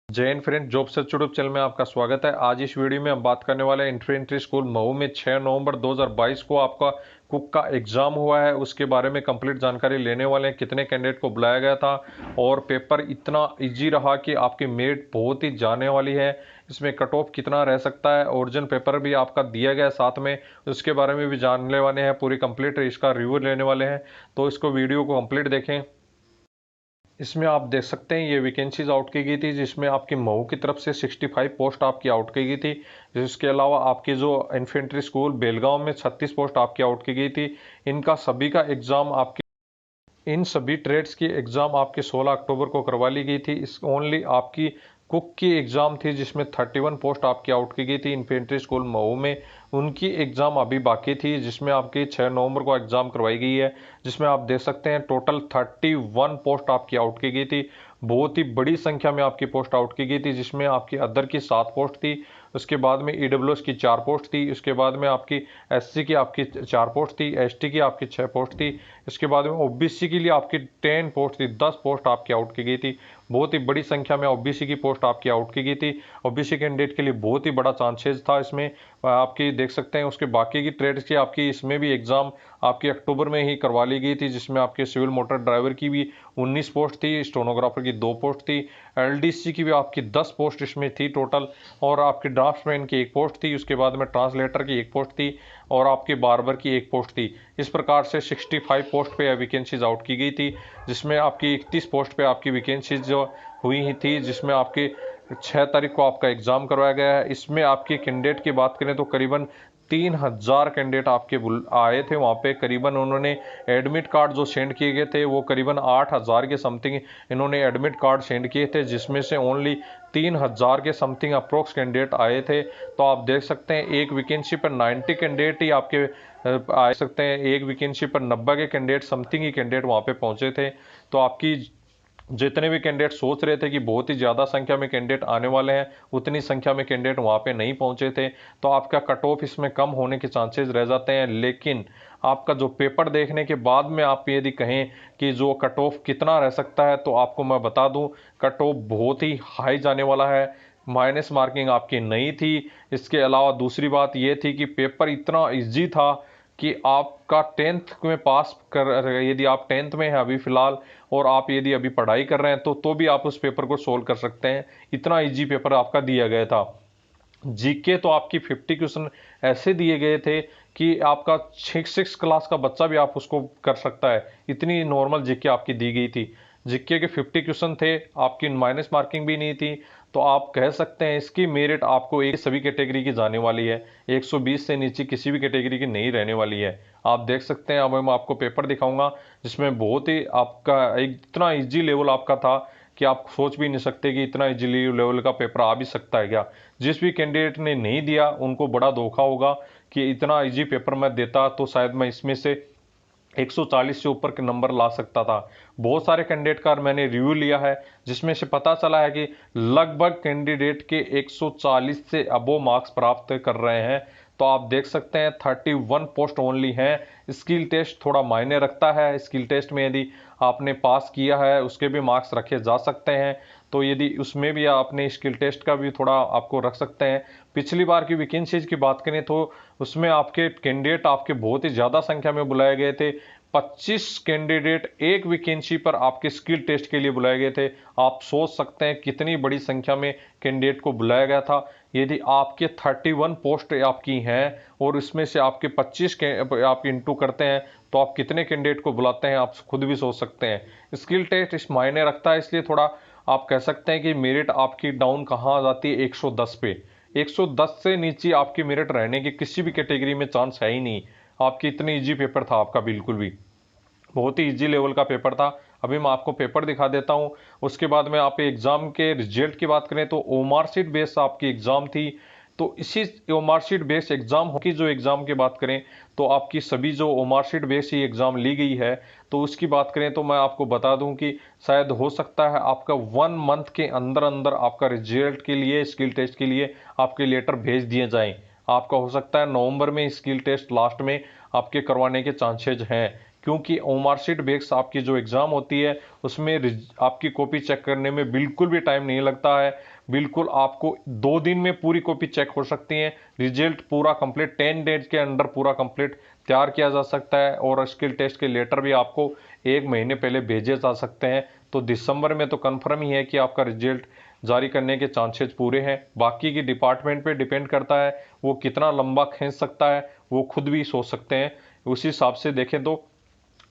जय Hind friend, job search YouTube channel में आपका स्वागत है। आज इस वीडियो में हम बात करने वाले हैं इन्फेंट्री स्कूल मऊ में 6 नवंबर 2022 को आपका कुक का एग्जाम हुआ है। उसके बारे में कंप्लीट जानकारी लेने वाले हैं। कितने कैंडिडेट को बुलाया गया था और पेपर इतना इजी रहा कि आपकी मेरिट बहुत ही जाने वाली है। इसमें कट ऑफ कितना रह सकता है, ओरिजिनल पेपर भी आपका दिया गया है साथ में, उसके बारे में भी जानने वाले हैं। पूरी कंप्लीट इसका रिव्यू लेने वाले हैं, तो इसको वीडियो को कंप्लीट देखें। इसमें आप देख सकते हैं ये वैकेंसीज आउट की गई थी, जिसमें आपकी मऊ की तरफ से 65 पोस्ट आपकी आउट की गई थी। इसके अलावा आपकी जो इन्फेंट्री स्कूल बेलगांव में 36 पोस्ट आपकी आउट की गई थी। इनका सभी का एग्जाम आपकी इन सभी ट्रेड्स की एग्ज़ाम आपकी 16 अक्टूबर को करवा ली गई थी। इस ओनली आपकी कुक की एग्ज़ाम थी, जिसमें 31 पोस्ट आपकी आउट की गई थी इन्फेंट्री स्कूल मऊ में। उनकी एग्ज़ाम अभी बाकी थी, जिसमें आपकी 6 नवंबर को एग्ज़ाम करवाई गई है। जिसमें आप देख सकते हैं टोटल 31 पोस्ट आपकी आउट की गई थी। बहुत ही बड़ी संख्या में आपकी पोस्ट आउट की गई थी, जिसमें आपकी अदर की 7 पोस्ट थी। उसके बाद में ईडब्ल्यूएस की 4 पोस्ट थी। उसके बाद में आपकी एससी की आपकी 4 पोस्ट थी। एसटी की आपकी 6 पोस्ट थी। इसके बाद में ओबीसी के लिए आपकी 10 पोस्ट थी, 10 पोस्ट आपकी आउट की गई थी। बहुत ही बड़ी संख्या में ओबीसी की पोस्ट आपकी आउट की गई थी। ओबीसी कैंडिडेट के लिए बहुत ही बड़ा चांसेस था इसमें। आपकी देख सकते हैं उसके बाकी की ट्रेड्स की आपकी इसमें भी एग्जाम आपकी अक्टूबर में ही करवा ली गई थी, जिसमें आपके सिविल मोटर ड्राइवर की भी 19 पोस्ट थी, स्टोनोग्राफर की 2 पोस्ट थी, एलडीसी की भी आपकी 10 पोस्ट इसमें थी टोटल, और आपके ड्राफ्टमैन की 1 पोस्ट थी। उसके बाद में ट्रांसलेटर की 1 पोस्ट थी और आपके बार्बर की 1 पोस्ट थी। इस प्रकार से 65 पोस्ट पे वैकेंसीज आउट की गई थी, जिसमें आपकी 31 पोस्ट पे आपकी वैकेंसीज जो हुई ही थी, जिसमें आपकी 6 तारीख को आपका एग्जाम करवाया गया है। इसमें आपके कैंडिडेट की बात करें तो करीबन 3000 कैंडिडेट आपके आए थे वहाँ पे। करीबन उन्होंने एडमिट कार्ड जो सेंड किए गए थे वो करीबन 8000 के समथिंग इन्होंने एडमिट कार्ड सेंड किए थे, जिसमें से ओनली 3000 के समथिंग अप्रोक्स कैंडिडेट आए थे। तो आप देख सकते हैं एक वैकेंसी पर 90 कैंडिडेट ही आपके आ सकते हैं। एक वैकेंसी पर 90 के कैंडिडेट समथिंग ही कैंडिडेट वहाँ पे पहुंचे थे। तो आपकी जितने भी कैंडिडेट सोच रहे थे कि बहुत ही ज़्यादा संख्या में कैंडिडेट आने वाले हैं, उतनी संख्या में कैंडिडेट वहाँ पे नहीं पहुँचे थे। तो आपका कट ऑफ इसमें कम होने के चांसेस रह जाते हैं। लेकिन आपका जो पेपर देखने के बाद में आप यदि कहें कि जो कट ऑफ कितना रह सकता है, तो आपको मैं बता दूं कट ऑफ बहुत ही हाई जाने वाला है। माइनस मार्किंग आपकी नहीं थी। इसके अलावा दूसरी बात यह थी कि पेपर इतना ईजी था कि आपका 10th में पास कर, यदि आप 10th में हैं अभी फिलहाल और आप यदि अभी पढ़ाई कर रहे हैं तो भी आप उस पेपर को सोल्व कर सकते हैं। इतना इजी पेपर आपका दिया गया था। जीके तो आपकी 50 क्वेश्चन ऐसे दिए गए थे कि आपका 6 क्लास का बच्चा भी आप उसको कर सकता है। इतनी नॉर्मल जीके आपकी दी गई थी। जीके के 50 क्वेश्चन थे, आपकी माइनस मार्किंग भी नहीं थी। तो आप कह सकते हैं इसकी मेरिट आपको एक सभी कैटेगरी की जाने वाली है। 120 से नीचे किसी भी कैटेगरी की नहीं रहने वाली है। आप देख सकते हैं। अब मैं आपको पेपर दिखाऊंगा, जिसमें बहुत ही आपका इतना इजी लेवल आपका था कि आप सोच भी नहीं सकते कि इतना इजी लेवल का पेपर आ भी सकता है क्या। जिस भी कैंडिडेट ने नहीं दिया उनको बड़ा धोखा होगा कि इतना इजी पेपर मैं देता तो शायद मैं इसमें से 140 से ऊपर के नंबर ला सकता था। बहुत सारे कैंडिडेट का मैंने रिव्यू लिया है, जिसमें से पता चला है कि लगभग कैंडिडेट के 140 से अबो मार्क्स प्राप्त कर रहे हैं। तो आप देख सकते हैं 31 पोस्ट ओनली हैं। स्किल टेस्ट थोड़ा मायने रखता है। स्किल टेस्ट में यदि आपने पास किया है उसके भी मार्क्स रखे जा सकते हैं। तो यदि उसमें भी आपने स्किल टेस्ट का भी थोड़ा आपको रख सकते हैं। पिछली बार की वैकेंसीज की बात करें तो उसमें आपके कैंडिडेट आपके बहुत ही ज़्यादा संख्या में बुलाए गए थे। 25 कैंडिडेट एक वैकेंसी पर आपके स्किल टेस्ट के लिए बुलाए गए थे। आप सोच सकते हैं कितनी बड़ी संख्या में कैंडिडेट को बुलाया गया था। यदि आपके 31 पोस्ट आपकी हैं और इसमें से आपके 25 के आप इंटू करते हैं, तो आप कितने कैंडिडेट को बुलाते हैं आप खुद भी सोच सकते हैं। स्किल टेस्ट इस मायने रखता है, इसलिए थोड़ा आप कह सकते हैं कि मेरिट आपकी डाउन कहाँ आ जाती है, 110 पे। 110 से नीचे आपकी मेरिट रहने की किसी भी कैटेगरी में चांस है ही नहीं। आपकी इतनी इजी पेपर था आपका, बिल्कुल भी बहुत ही इजी लेवल का पेपर था। अभी मैं आपको पेपर दिखा देता हूं। उसके बाद में आप एग्जाम के रिजल्ट की बात करें तो ओमारशीट बेस आपकी एग्जाम थी। तो इसी ओमारशीट बेस एग्जाम की जो एग्जाम की बात करें तो आपकी सभी जो ओमारशीट बेस ही एग्जाम ली गई है, तो उसकी बात करें तो मैं आपको बता दूं कि शायद हो सकता है आपका 1 मंथ के अंदर अंदर आपका रिजल्ट के लिए, स्किल टेस्ट के लिए आपके लेटर भेज दिए जाएं। आपका हो सकता है नवंबर में स्किल टेस्ट लास्ट में आपके करवाने के चांसेज हैं, क्योंकि ओमारशीट बेस्ड आपकी जो एग्ज़ाम होती है उसमें आपकी कॉपी चेक करने में बिल्कुल भी टाइम नहीं लगता है। बिल्कुल आपको 2 दिन में पूरी कॉपी चेक हो सकती है। रिजल्ट पूरा कंप्लीट 10 डेज के अंदर पूरा कंप्लीट तैयार किया जा सकता है और स्किल टेस्ट के लेटर भी आपको 1 महीने पहले भेजे जा सकते हैं। तो दिसंबर में तो कन्फर्म ही है कि आपका रिजल्ट जारी करने के चांसेस पूरे हैं। बाकी की डिपार्टमेंट पे डिपेंड करता है, वो कितना लंबा खींच सकता है वो खुद भी सोच सकते हैं। उसी हिसाब से देखें तो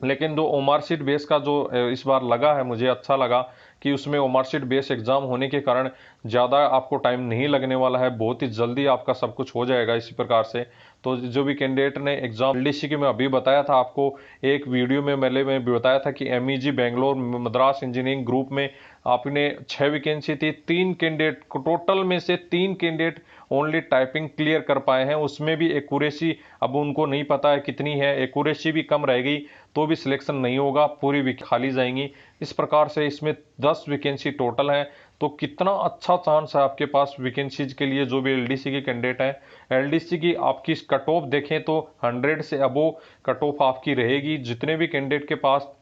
लेकिन जो ओमारशीट बेस का जो इस बार लगा है, मुझे अच्छा लगा कि उसमें ओमारशीट बेस एग्जाम होने के कारण ज़्यादा आपको टाइम नहीं लगने वाला है, बहुत ही जल्दी आपका सब कुछ हो जाएगा इसी प्रकार से। तो जो भी कैंडिडेट ने एग्जाम एलडीसी की मैं अभी बताया था आपको एक वीडियो में मैं भी बताया था कि MEG Bangalore Madras engineering group में आपने 6 वैकेंसी थी, 3 कैंडिडेट टोटल में से 3 कैंडिडेट ओनली टाइपिंग क्लियर कर पाए हैं। उसमें भी एक्यूरेसी अब उनको नहीं पता है कितनी है, एक्यूरेसी भी कम रह गई तो भी सिलेक्शन नहीं होगा, पूरी खाली जाएंगी। इस प्रकार से इसमें 10 वैकेंसी टोटल है। तो कितना अच्छा चांस है आपके पास वैकेंसीज के लिए जो भी एलडीसी के कैंडिडेट हैं। एलडीसी की आपकी कट ऑफ देखें तो 100 से अबो कट ऑफ आपकी रहेगी। जितने भी कैंडिडेट के पास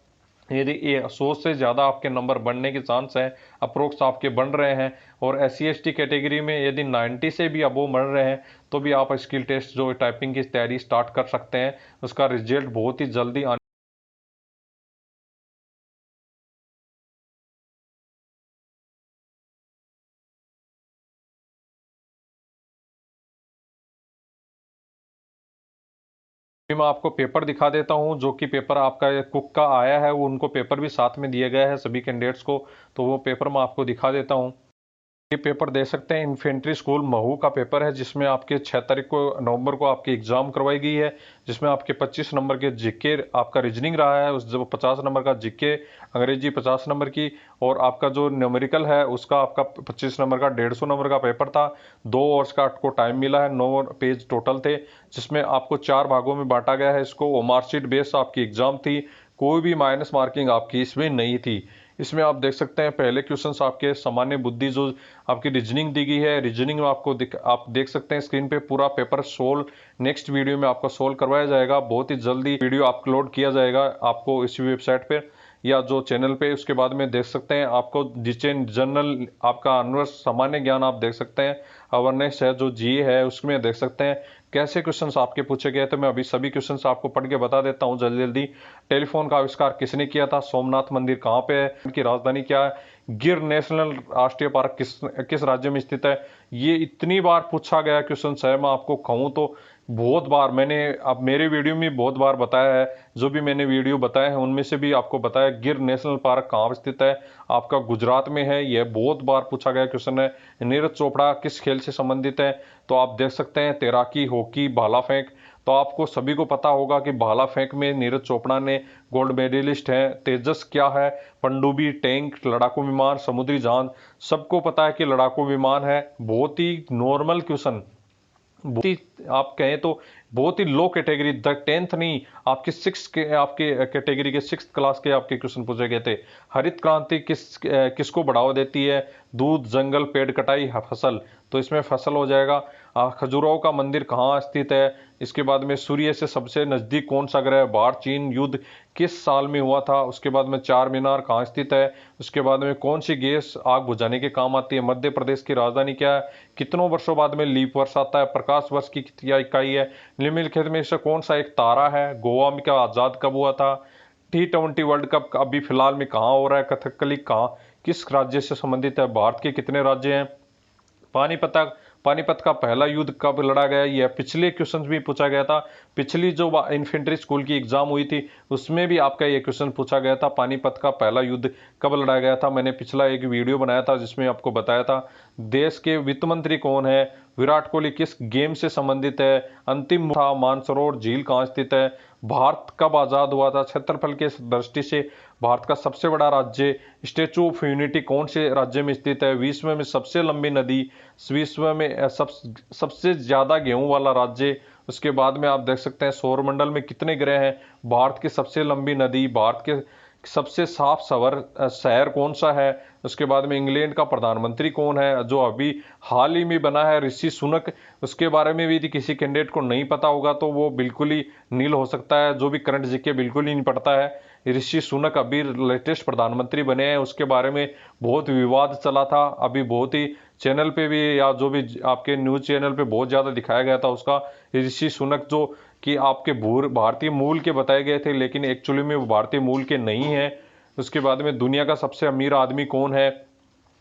यदि 100 से ज़्यादा आपके नंबर बढ़ने के चांस हैं, अप्रोक्स आपके बन रहे हैं। और SC ST कैटेगरी में यदि 90 से भी अबो बढ़ रहे हैं तो भी आप स्किल टेस्ट जो टाइपिंग की तैयारी स्टार्ट कर सकते हैं। उसका रिजल्ट बहुत ही जल्दी आने मैं आपको पेपर दिखा देता हूं, जो कि पेपर आपका कुक का आया है, वो उनको पेपर भी साथ में दिया गया है सभी कैंडिडेट्स को। तो वो पेपर मैं आपको दिखा देता हूं। ये पेपर दे सकते हैं, इन्फेंट्री स्कूल महू का पेपर है, जिसमें आपके 6 तारीख को नवंबर को आपकी एग्जाम करवाई गई है। जिसमें आपके 25 नंबर के जीके आपका रीजनिंग रहा है, उस जो 50 नंबर का जीके अंग्रेजी 50 नंबर की, और आपका जो न्यूमेरिकल है उसका आपका 25 नंबर का 150 नंबर का पेपर था। 2 आवर्स का आपको टाइम मिला है, 9 पेज टोटल थे, जिसमें आपको 4 भागों में बांटा गया है इसको। वो मार्कशीट बेस्ड आपकी एग्जाम थी, कोई भी माइनस मार्किंग आपकी इसमें नहीं थी। इसमें आप देख सकते हैं पहले क्वेश्चंस आपके सामान्य बुद्धि जो आपकी रीजनिंग दी गई है, रीजनिंग में आपको आप देख सकते हैं स्क्रीन पे पूरा पेपर सोल्व नेक्स्ट वीडियो में आपको सोल्व करवाया जाएगा। बहुत ही जल्दी वीडियो अपलोड किया जाएगा आपको इसी वेबसाइट पे या जो चैनल पे। उसके बाद में देख सकते हैं आपको जिचेन जनरल आपका अनवर्स सामान्य ज्ञान आप देख सकते हैं, अवेयरनेस है जो जी है उसमें देख सकते हैं कैसे क्वेश्चंस आपके पूछे गए। तो मैं अभी सभी क्वेश्चंस आपको पढ़ के बता देता हूं जल्दी जल्दी। टेलीफोन का आविष्कार किसने किया था? सोमनाथ मंदिर कहाँ पे है? उनकी राजधानी क्या है? गिर नेशनल राष्ट्रीय पार्क किस राज्य में स्थित है? ये इतनी बार पूछा गया क्वेश्चन है, मैं आपको कहूँ तो बहुत बार मैंने अब मेरे वीडियो में बहुत बार बताया है। जो भी मैंने वीडियो बताए हैं उनमें से भी आपको बताया गिर नेशनल पार्क कहाँ स्थित है, आपका गुजरात में है। यह बहुत बार पूछा गया क्वेश्चन है। नीरज चोपड़ा किस खेल से संबंधित है? तो आप देख सकते हैं तैराकी, हॉकी, भाला फेंक। तो आपको सभी को पता होगा कि भाला फेंक में नीरज चोपड़ा ने गोल्ड मेडलिस्ट हैं। तेजस क्या है? पनडुब्बी, टैंक, लड़ाकू विमान, समुद्री जहाज। सबको पता है कि लड़ाकू विमान है। बहुत ही नॉर्मल क्वेश्चन, बहुत ही आप कहें तो बहुत ही लो कैटेगरी, 10th नहीं आपके 6 के आपके कैटेगरी के 6th क्लास के आपके क्वेश्चन पूछे गए थे। हरित क्रांति किसको बढ़ावा देती है? दूध, जंगल, पेड़ कटाई, फसल। तो इसमें फसल हो जाएगा। खजुराहो का मंदिर कहाँ स्थित है? इसके बाद में सूर्य से सबसे नजदीक कौन सा ग्रह है? भारत चीन युद्ध किस साल में हुआ था? उसके बाद में चार मीनार कहाँ स्थित है? उसके बाद में कौन सी गैस आग बुझाने के काम आती है? मध्य प्रदेश की राजधानी क्या है? कितनों वर्षों बाद में लीप वर्ष आता है? प्रकाश वर्ष की क्या इकाई है? निम्नलिखित में से कौन सा एक तारा है? गोवा में का आजाद कब हुआ था? T20 वर्ल्ड कप अभी फिलहाल में कहाँ हो रहा है? कथकली कहाँ किस राज्य से संबंधित है? भारत के कितने राज्य हैं? पानीपत पानीपत का पहला युद्ध कब लड़ा गया? यह पिछले क्वेश्चन भी पूछा गया था। पिछली जो इन्फेंट्री स्कूल की एग्जाम हुई थी उसमें भी आपका ये क्वेश्चन पूछा गया था, पानीपत का पहला युद्ध कब लड़ा गया था। मैंने पिछला एक वीडियो बनाया था जिसमें आपको बताया था। देश के वित्त मंत्री कौन है? विराट कोहली किस गेम से संबंधित है? अंतिम था मानसरोवर झील कहाँ स्थित है? भारत कब आजाद हुआ था? क्षेत्रफल के दृष्टि से भारत का सबसे बड़ा राज्य? स्टेचू ऑफ यूनिटी कौन से राज्य में स्थित है? विश्व में सबसे लंबी नदी? विश्व में सबसे ज्यादा गेहूं वाला राज्य? उसके बाद में आप देख सकते हैं सौर मंडल में कितने ग्रह हैं? भारत की सबसे लंबी नदी, भारत के सबसे साफ सवर शहर कौन सा है, उसके बाद में इंग्लैंड का प्रधानमंत्री कौन है जो अभी हाल ही में बना है, ऋषि सुनक, उसके बारे में भी यदि किसी कैंडिडेट को नहीं पता होगा तो वो बिल्कुल ही नील हो सकता है। जो भी करंट जीके बिल्कुल ही नहीं पढ़ता है, ऋषि सुनक अभी लेटेस्ट प्रधानमंत्री बने हैं, उसके बारे में बहुत विवाद चला था, अभी बहुत ही चैनल पे भी या जो भी आपके न्यूज चैनल पे बहुत ज्यादा दिखाया गया था उसका। ऋषि सुनक जो कि आपके भारतीय मूल के बताए गए थे, लेकिन एक्चुअली में वो भारतीय मूल के नहीं है। उसके बाद में दुनिया का सबसे अमीर आदमी कौन है,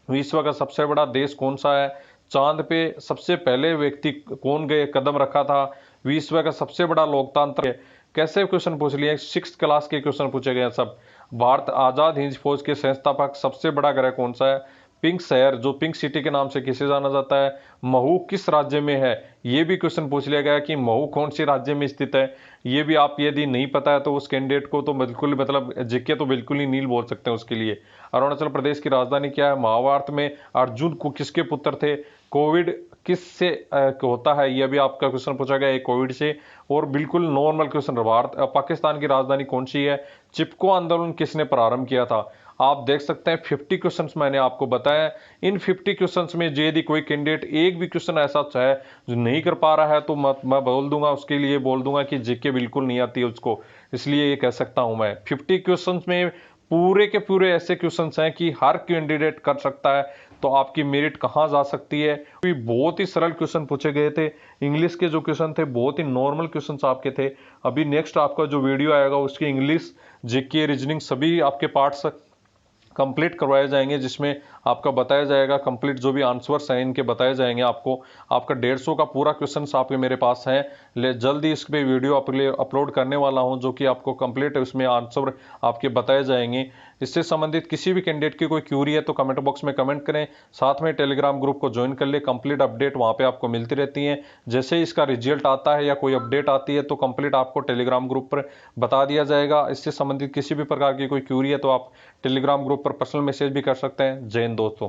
विश्व का सबसे बड़ा देश कौन सा है, चांद पे सबसे पहले व्यक्ति कौन गए कदम रखा था, विश्व का सबसे बड़ा लोकतंत्र है, कैसे क्वेश्चन पूछ लिए, 6th क्लास के क्वेश्चन पूछे गए सब। भारत आजाद हिंद फौज के संस्थापक सबसे बड़ा ग्रह कौन सा है, पिंक शहर जो पिंक सिटी के नाम से किसे जाना जाता है, महू किस राज्य में है, ये भी क्वेश्चन पूछ लिया गया कि महू कौन सी राज्य में स्थित है। ये भी आप यदि नहीं पता है तो उस कैंडिडेट को तो बिल्कुल मतलब जीके तो बिल्कुल ही नील बोल सकते हैं उसके लिए। अरुणाचल प्रदेश की राजधानी क्या है, महाभारत में अर्जुन को किसके पुत्र थे, कोविड किससे होता है, यह भी आपका क्वेश्चन पूछा गया है कोविड से। और बिल्कुल नॉर्मल क्वेश्चन, भारत पाकिस्तान की राजधानी कौन सी है, चिपको आंदोलन किसने प्रारंभ किया था। आप देख सकते हैं 50 क्वेश्चंस मैंने आपको बताया। इन 50 क्वेश्चंस में यदि कोई कैंडिडेट एक भी क्वेश्चन ऐसा है जो नहीं कर पा रहा है तो मैं बोल दूंगा उसके लिए, बोल दूंगा कि जीके बिल्कुल नहीं आती है उसको। इसलिए ये कह सकता हूं मैं 50 क्वेश्चंस में पूरे के पूरे ऐसे क्वेश्चंस हैं कि हर कैंडिडेट कर सकता है, तो आपकी मेरिट कहां जा सकती है। बहुत ही सरल क्वेश्चन पूछे गए थे, इंग्लिश के जो क्वेश्चन थे बहुत ही नॉर्मल क्वेश्चंस आपके थे। अभी नेक्स्ट आपका जो वीडियो आएगा उसकी इंग्लिश, जीके, रीजनिंग सभी आपके पार्ट्स कंप्लीट करवाए जाएंगे, जिसमें आपका बताया जाएगा कंप्लीट जो भी आंसर्स हैं इनके बताए जाएंगे आपको। आपका 150 का पूरा क्वेश्चन आपके मेरे पास है, जल्दी इस पे वीडियो अपलोड करने वाला हूं जो कि आपको कंप्लीट उसमें आंसर आपके बताए जाएंगे। इससे संबंधित किसी भी कैंडिडेट की कोई क्यूरी है तो कमेंट बॉक्स में कमेंट करें, साथ में टेलीग्राम ग्रुप को ज्वाइन कर ले, कंप्लीट अपडेट वहां पे आपको मिलती रहती है। जैसे ही इसका रिजल्ट आता है या कोई अपडेट आती है तो कंप्लीट आपको टेलीग्राम ग्रुप पर बता दिया जाएगा। इससे संबंधित किसी भी प्रकार की कोई क्यूरी है तो आप टेलीग्राम ग्रुप पर पर्सनल मैसेज भी कर सकते हैं। जय हिंद दोस्तों।